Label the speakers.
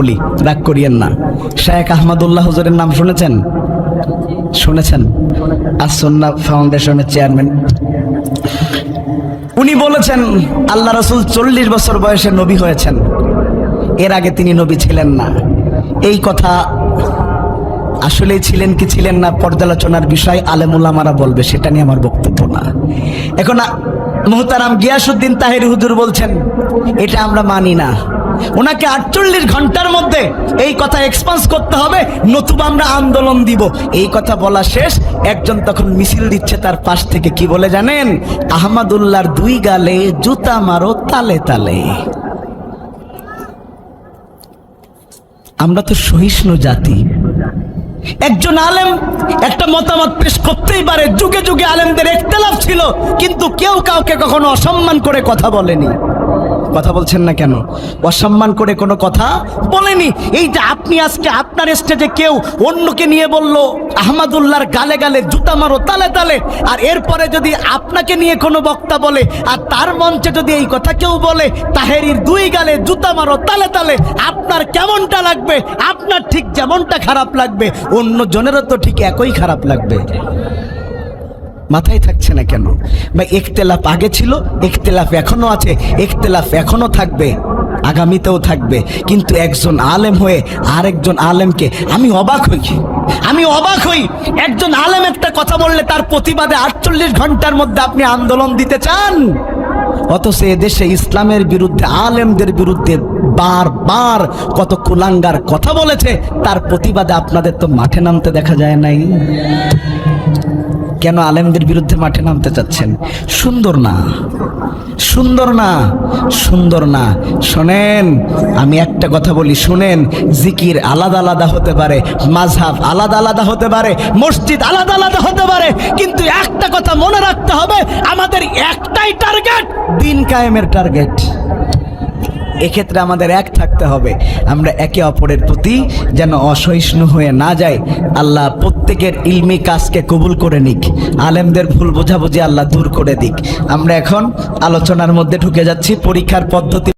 Speaker 1: বলি, রাগ করিয়েন না। শেখ আহমদুল্লাহ হুজুরের নাম শুনেছেন? শুনেছেন? আস-সুন্নাহ ফাউন্ডেশনের চেয়ারম্যান। উনি বলেছেন আল্লাহ রাসূল 40 বছর বয়সে নবী হয়েছেন, এর আগে তিনি নবী ছিলেন না। এই কথা আসলেই ছিলেন কি ছিলেন না পর্যালোচনার বিষয়, আলেম উলামারা বলবে, সেটা নিয়ে আমার বক্তব্য না। এখন মুহতারাম গিয়াসউদ্দিন তাহেরি হুজুর বলছেন এটা আমরা মানি না, ওনাকে 48 ঘন্টার মধ্যে এই কথা এক্সপান্স করতে হবে, নতুবা আমরা আন্দোলন দিব। এই কথা বলা শেষ, একজন তখন মিছিল দিচ্ছে তার পাশ থেকে, কি বলে জানেন? আহমদুল্লাহর 2 গালে জুতা মারো তালে তালে। আমরা তো সহিষ্ণু জাতি। একজন আলেম একটা মতামত পেশ করতেই পারে, যুগে যুগে আলেমদের ইখতিলাফ ছিল, কিন্তু কেউ কাউকে কখনো অসম্মান করে কথা বলেনি। কথা বলছেন না কেন? অসম্মান করে কোনো কথা বলেনি। এই যে আপনি আজকে আপনার স্টেজে কেউ অন্যকে নিয়ে বলল আহমদুল্লাহর গালে গালে জুতা মারো তালে তালে, আর এরপরে যদি আপনাকে নিয়ে কোনো বক্তা বলে আর তার মঞ্চে যদি এই কথা কেউ বলে তাহেরির 2 গালে জুতা মারো তালে তালে, আপনার কেমনটা লাগবে? আপনার ঠিক যেমনটা খারাপ লাগবে অন্য জনেরও তো ঠিক একই খারাপ লাগবে। মাথায় থাকছে না কেন ভাই? ইখতিলাফ আগে ছিল, ইখতিলাফ এখনো আছে, ইখতিলাফ এখনো থাকবে, আগামীতেও থাকবে। কিন্তু একজন আলেম হয়ে আরেকজন আলেমকে আমি অবাক হই একজন আলেম একটা কথা বললে তার প্রতিবাদে 48 ঘন্টার মধ্যে আপনি আন্দোলন দিতে চান, অথচ এদেশে ইসলামের বিরুদ্ধে আলেমদের বিরুদ্ধে বারবার কত কুলাঙ্গার কথা বলেছে, তার প্রতিবাদে আপনাদের তো মাঠে নামতে দেখা যায় নাই। কেন আলেমদের বিরুদ্ধে মাঠে নামতে চাচ্ছেন? সুন্দর না, সুন্দর না, সুন্দর না। শোনেন, আমি একটা কথা বলি, শুনেন, জিকির আলাদা আলাদা হতে পারে, মাযহাব আলাদা আলাদা হতে পারে, মসজিদ আলাদা আলাদা হতে পারে, কিন্তু একটা কথা মনে রাখতে হবে, আমাদের একটাই টার্গেট, দ্বীন কায়েমের টার্গেট। এক্ষেত্রে আমাদের এক থাকতে হবে, আমরা একে অপরের প্রতি যেন অসহিষ্ণু হয়ে না যাই। আল্লাহ প্রত্যেকের ইলমি কাজকে কবুল করে নিক, আলেমদের ভুল বোঝাবুঝি আল্লাহ দূর করে দিক। আমরা এখন আলোচনার মধ্যে ঢুকে যাচ্ছি, পরীক্ষার পদ্ধতি।